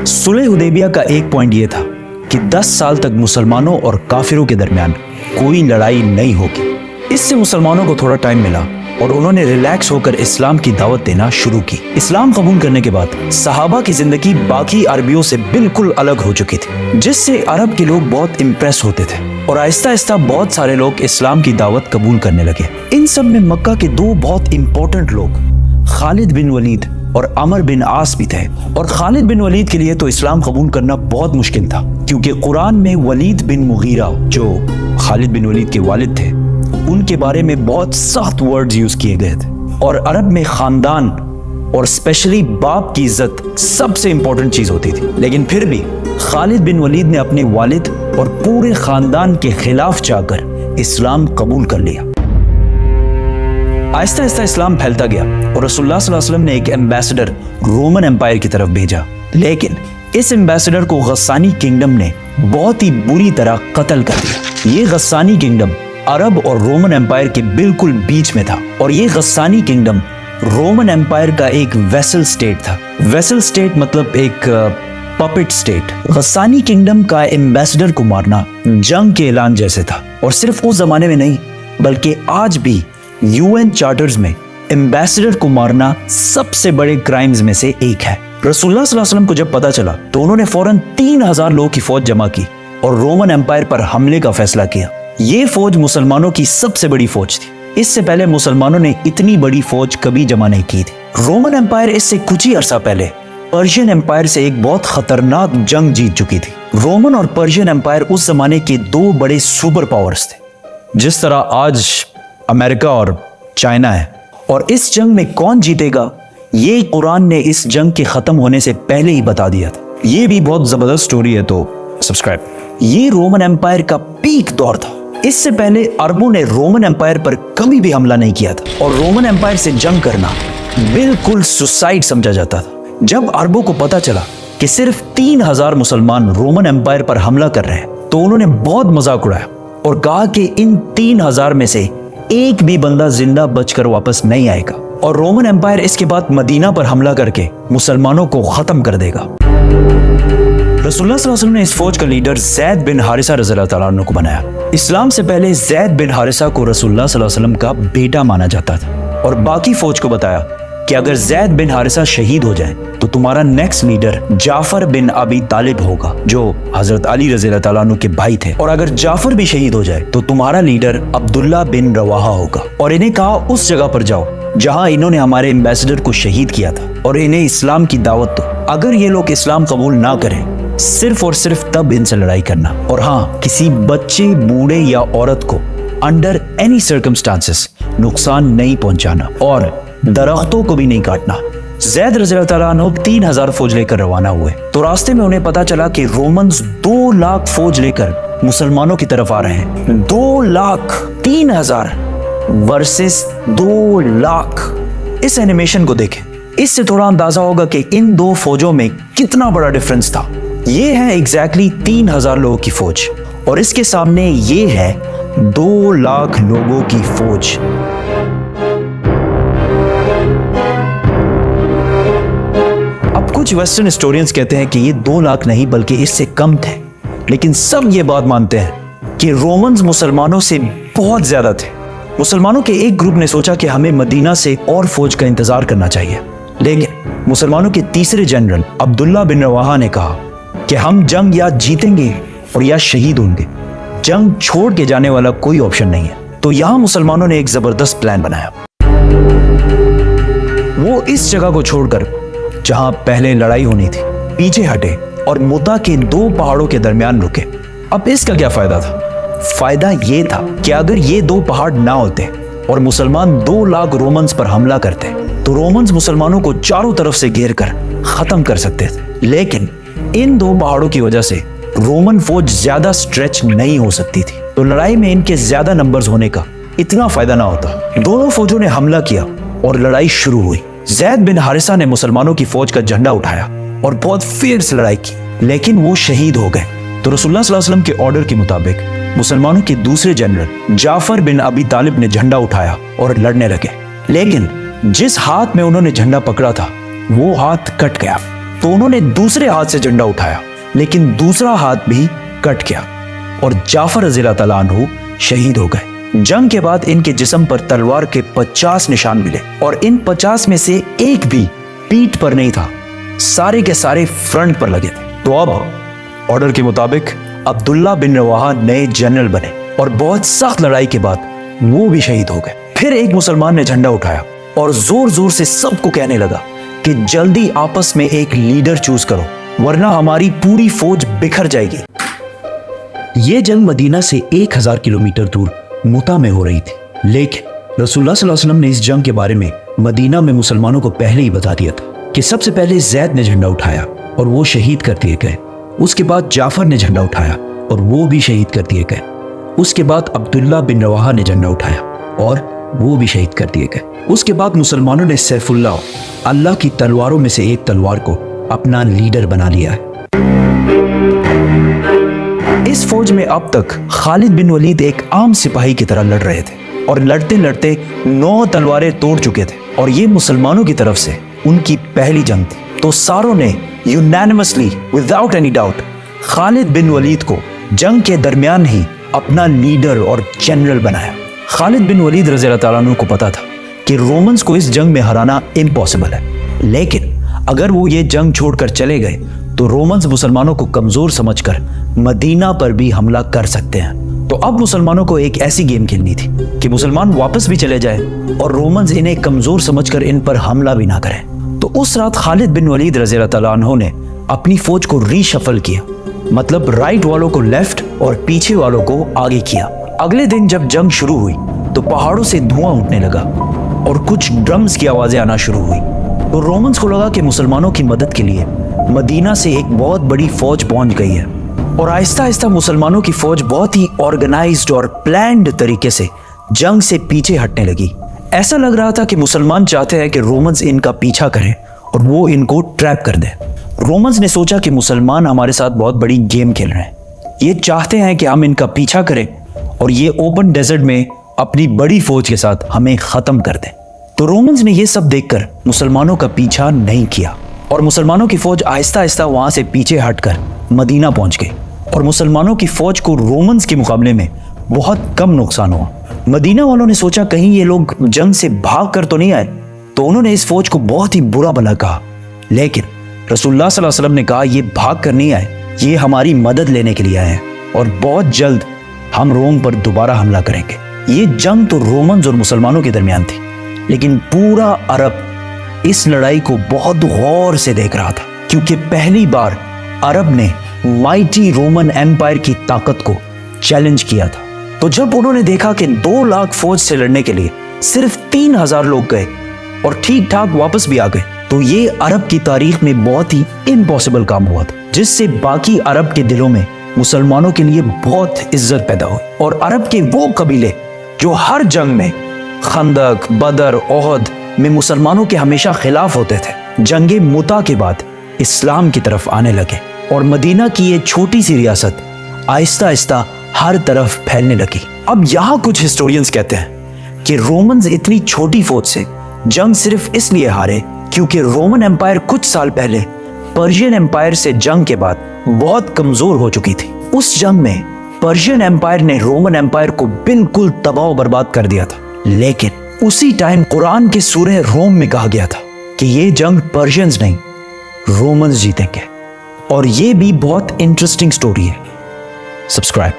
सुलह हुदैबिया का एक पॉइंट ये था कि 10 साल तक मुसलमानों और काफिरों के दरमियान कोई लड़ाई नहीं होगी। इससे मुसलमानों को थोड़ा टाइम मिला और उन्होंने रिलैक्स होकर इस्लाम की दावत देना शुरू की। इस्लाम कबूल करने के बाद सहाबा की जिंदगी बाकी अरबियों से बिल्कुल अलग हो चुकी थी, जिससे अरब के लोग बहुत इम्प्रेस होते थे और आहिस्ता आहिस्ता बहुत सारे लोग इस्लाम की दावत कबूल करने लगे। इन सब में मक्का के दो बहुत इंपॉर्टेंट लोग खालिद बिन वलीद और अमर बिन आस भी थे। और खालिद बिन वलीद के लिए तो इस्लाम कबूल करना बहुत मुश्किल था, क्योंकि कुरान में वलीद बिन मुगीरा, जो खालिद बिन वलीद के वालिद थे, उनके बारे में बहुत सख्त वर्ड्स यूज किए गए थे। और अरब में खानदान और स्पेशली बाप की इज्जत सबसे इंपॉर्टेंट चीज होती थी। लेकिन फिर भी खालिद बिन वलीद ने अपने वालिद और पूरे खानदान के खिलाफ जाकर इस्लाम कबूल कर लिया। आहिस्ता आहिस्ता इस्लाम फैलता गया और रसूलुल्लाह सल्लल्लाहु अलैहि वसल्लम ने एक एम्बेसडर रोमन एम्पायर की तरफ भेजा। लेकिन इस एम्बेसडर को गस्सानी किंगडम ने बहुत ही बुरी तरह कत्ल कर दिया। ये गस्सानी किंगडम अरब और रोमन एम्पायर के बिल्कुल बीच में था और ये गस्सानी किंगडम रोमन एम्पायर का एक वेसल स्टेट था। वेसल स्टेट मतलब एक पपेट स्टेट। गस्सानी किंगडम का एम्बेसडर को मारना जंग के ऐलान जैसे था। और सिर्फ उस जमाने में नहीं, बल्कि आज भी यूएन चार्टर्स में एम्बेसडर को मारना सबसे बड़े क्राइम्स में से एक है। रसूलुल्लाह सल्लल्लाहु अलैहि वसल्लम को जब पता चला तो उन्होंने फौरन 3000 लोगों की फौज जमा की और रोमन एम्पायर पर हमले का फैसला किया। ये फौज मुसलमानों की सबसे बड़ी फौज थी। इससे पहले मुसलमानों ने इतनी बड़ी फौज कभी जमा नहीं की थी। रोमन एम्पायर इससे कुछ ही अरसा पहले पर्शियन एम्पायर से एक बहुत खतरनाक जंग जीत चुकी थी। रोमन और पर्शियन एम्पायर उस जमाने के दो बड़े सुपर पावर्स थे, जिस तरह आज अमेरिका और चाइना है। और इस जंग में कौन जीतेगा ये कुरान ने इस जंग के खत्म होने से पहले ही बता दिया था। ये भी बहुत जबरदस्त स्टोरी है, तो सब्सक्राइब। ये रोमन एम्पायर का पीक दौर था। इससे पहले अरबों ने रोमन एम्पायर पर कभी भी हमला नहीं किया था और रोमन एम्पायर से जंग करना बिल्कुल सुसाइड समझा जाता था। जब अरबों को पता चला कि सिर्फ 3000 मुसलमान रोमन एम्पायर पर हमला कर रहे हैं तो उन्होंने बहुत मजाक उड़ाया और कहा कि इन 3000 में से एक भी बंदा जिंदा बचकर वापस नहीं आएगा और रोमन एम्पायर इसके बाद मदीना पर हमला करके मुसलमानों को खत्म कर देगा। रसूलुल्लाह सल्लल्लाहु अलैहि वसल्लम ने इस फौज का लीडर ज़ैद बिन हारिसा रज़ियल्लाहु तआला अन्हु को बनाया। इस्लाम से पहले ज़ैद बिन हारिसा को रसूलुल्लाह सल्लल्लाहु अलैहि वसल्लम का बेटा माना जाता था और बाकी फौज को बताया कि अगर ज़ैद बिन हारिसा शहीद हो जाए तो तुम्हारा नेक्स्ट लीडर जाफर बिन अबी तालिब होगा, जो हजरत अली रज़ियल्लाहु तआला अन्हु के भाई थे। और अगर जाफर भी शहीद हो जाए तो तुम्हारा लीडर अब्दुल्ला बिन रवाहा होगा। और इन्हें कहा उस जगह पर जाओ जहां इन्होंने हमारे एम्बेसडर को शहीद किया था और इन्हें इस्लाम की दावत दो। अगर ये लोग इस्लाम कबूल ना करें, सिर्फ और सिर्फ तब इनसे लड़ाई करना। और हाँ, किसी बच्चे, बूढ़े या औरत को अंडर एनी सर्कमस्टांसेस नुकसान नहीं पहुंचाना और दरख्तों को भी नहीं काटना। ज़ैद रज़ियल्लाहु तआला अन्हु 3000 फौज लेकर रवाना हुए तो रास्ते में उन्हें पता चला कि रोमन्स 2 लाख फौज लेकर मुसलमानों की तरफ आ रहे हैं। 2 लाख 3000 वर्सेस 2 लाख। इस एनिमेशन को देखें, इससे थोड़ा अंदाजा होगा कि इन दो फौजों में कितना बड़ा डिफरेंस था। ये है एग्जैक्टली 3000 लोगों की फौज और इसके सामने ये है 2 लाख लोगों की फौज। अब कुछ वेस्टर्न हिस्टोरियंस कहते हैं कि ये 2 लाख नहीं बल्कि इससे कम थे, लेकिन सब ये बात मानते हैं कि रोमन्स मुसलमानों से बहुत ज्यादा थे। मुसलमानों के एक ग्रुप ने सोचा कि हमें मदीना से और फौज का इंतजार करना चाहिए, लेकिन मुसलमानों के तीसरे जनरल अब्दुल्ला बिन रवाहा ने कहा कि हम जंग या जीतेंगे और या शहीद होंगे, जंग छोड़ के जाने वाला कोई ऑप्शन नहीं है। तो यहां मुसलमानों ने एक जबरदस्त प्लान बनाया। वो इस जगह को छोड़कर जहां पहले लड़ाई होनी थी पीछे हटे और मुता के 2 पहाड़ों के दरमियान रुके। अब इसका क्या फायदा था? फायदा ये था कि अगर ये 2 पहाड़ ना होते और मुसलमान 2 लाख रोमन्स पर हमला करते तो रोमन्स मुसलमानों को चारों तरफ से घेर कर खत्म कर सकते थे। लेकिन इन 2 पहाड़ों की वजह से रोमन फौज ज्यादा स्ट्रेच नहीं हो सकती थी, तो लड़ाई में इनके ज्यादा नंबर्स होने का इतना फायदा ना होता। दोनों फौजों ने हमला किया और लड़ाई शुरू हुई। ज़ैद बिन हारिसा ने मुसलमानों की फौज का झंडा उठाया और बहुत फियर्स लड़ाई की, लेकिन वो शहीद हो गए। तो रसूलुल्लाह सल्लल्लाहु अलैहि वसल्लम के ऑर्डर के मुताबिक मुसलमानों के दूसरे जनरल जाफर बिन अबी तालिब ने झंडा उठाया और लड़ने लगे। लेकिन जिस हाथ में उन्होंने झंडा पकड़ा था वो हाथ कट गया। तो उन्होंने दूसरे हाथ से झंडा उठाया, लेकिन दूसरा हाथ भी कट गया और जाफर रज़ियल्लाहु ताला अन्हु शहीद हो गए। जंग के बाद इनके जिस्म पर तलवार के 50 निशान मिले और इन 50 में से एक भी पीठ पर नहीं था, सारे के सारे फ्रंट पर लगे थे। तो अब ऑर्डर के मुताबिक अब्दुल्ला बिन रवाहा नए जनरल बने और बहुत सख्त लड़ाई के बाद वो भी शहीद हो गए। फिर एक मुसलमान ने झंडा उठाया और जोर जोर से सबको कहने लगा कि जल्दी आपस में एक लीडर चूज करो, वरना हमारी पूरी फौज बिखर जाएगी। ये जंग मदीना से 1000 किलोमीटर दूर मुता में हो रही थी, लेकिन रसूलुल्लाह सल्लल्लाहु अलैहि वसल्लम ने इस जंग के बारे में मदीना में मुसलमानों को पहले ही बता दिया था कि सबसे पहले जैद ने झंडा उठाया और वो शहीद कर दिए गए। उसके बाद जाफर ने झंडा उठाया और वो भी शहीद कर दिए गए। उसके बाद अब्दुल्ला बिन रवाहा ने झंडा उठाया और वो भी शहीद कर दिए गए। उसके बाद मुसलमानों ने सैफुल्लाह, अल्लाह की तलवारों में से एक तलवार को अपना लीडर बना लिया है। इस फौज में अब तक खालिद बिन वलीद एक आम सिपाही की तरह लड़ रहे थे और लड़ते लड़ते 9 तलवारें तोड़ चुके थे और ये मुसलमानों की तरफ से उनकी पहली जंग थी। तो सारों ने unanimously without any doubt Khalid bin Walid को जंग के दरमियान ही अपना लीडर और जनरल बनाया। खालिद बिन वलीद रज़ियल्लाहु ताला अन्हु को पता था कि रोमन्स को इस जंग में हराना इम्पॉसिबल है, लेकिन अगर वो ये जंग छोड़कर चले गए तो रोमन्स मुसलमानों को कमजोर समझकर मदीना पर भी हमला कर सकते हैं। तो अब मुसलमानों को एक ऐसी गेम खेलनी थी कि मुसलमान वापस भी चले जाए और रोमन्स इन्हें कमजोर समझकर इन पर हमला भी ना करें। तो उस रात खालिद बिन वलीद रज़ियल्लाहु ताला अन्हु ने अपनी फौज को रीशफल किया, मतलब राइट वालों को लेफ्ट और पीछे वालों को आगे किया। अगले दिन जब जंग शुरू हुई तो पहाड़ों से धुआं उठने लगा और कुछ ड्रम्स की आवाजें आना शुरू हुई। तो रोमन्स को लगा कि मुसलमानों की मदद के लिए मदीना से एक बहुत बड़ी फौज पहुंच गई है और आहिस्ता आहिस्ता मुसलमानों की फौज बहुत ही ऑर्गेनाइज्ड और प्लान्ड तरीके से जंग से पीछे हटने लगी। ऐसा लग रहा था कि मुसलमान चाहते हैं कि रोमन्स इनका पीछा करें और वो इनको ट्रैप कर दें। रोमन्स ने सोचा कि मुसलमान हमारे साथ बहुत बड़ी गेम खेल रहे हैं, ये चाहते हैं कि हम इनका पीछा करें और ये ओपन डेजर्ट में अपनी बड़ी फौज के साथ हमें खत्म कर दें। तो रोमन्स ने ये सब देखकर मुसलमानों का पीछा नहीं किया और मुसलमानों की फौज आहिस्ता आहिस्ता वहां से पीछे हटकर मदीना पहुंच गई और मुसलमानों की फौज को रोमन्स के मुकाबले में बहुत कम नुकसान हुआ। मदीना वालों ने सोचा कहीं ये लोग जंग से भाग कर तो नहीं आए, तो उन्होंने इस फौज को बहुत ही बुरा भला कहा, लेकिन रसूलुल्लाह सल्लल्लाहु अलैहि वसल्लम ने कहा ये भाग कर नहीं आए, ये हमारी मदद लेने के लिए आए हैं और बहुत जल्द हम रोम पर दोबारा हमला करेंगे। ये जंग तो रोमन्स और मुसलमानों के दरमियान थी, लेकिन पूरा अरब इस लड़ाई को बहुत गौर से देख रहा था, क्योंकि पहली बार अरब ने माइटी रोमन एम्पायर की ताकत को चैलेंज किया था। तो जब उन्होंने देखा कि 2 लाख फौज से लड़ने के लिए सिर्फ 3000 लोग गए और ठीक ठाक वापस भी आ गए, तो ये अरब की तारीख में बहुत ही इम्पॉसिबल काम हुआ था, जिससे बाकी अरब के दिलों में मुसलमानों के लिए बहुत इज्जत पैदा हुई और अरब के वो कबीले जो हर जंग में खंदक, बदर, ओहद में मुसलमानों के हमेशा खिलाफ होते थे, जंगे मुता के बाद इस्लाम की तरफ आने लगे और मदीना की ये छोटी सी रियासत आहिस्ता आहिस्ता हर तरफ फैलने लगी। अब यहाँ कुछ हिस्टोरियंस कहते हैं कि रोमन्स इतनी छोटी फौज से जंग सिर्फ इसलिए हारे क्योंकि रोमन एम्पायर कुछ साल पहले पर्शियन एम्पायर से जंग के बाद बहुत कमजोर हो चुकी थी। उस जंग में पर्शियन एम्पायर ने रोमन एम्पायर को बिल्कुल तबाह बर्बाद कर दिया था, लेकिन उसी टाइम कुरान के सूरह रोम में कहा गया था कि ये जंग पर्शियंस नहीं रोमन्स जीतेंगे। और ये भी बहुत इंटरेस्टिंग स्टोरी है। सब्सक्राइब।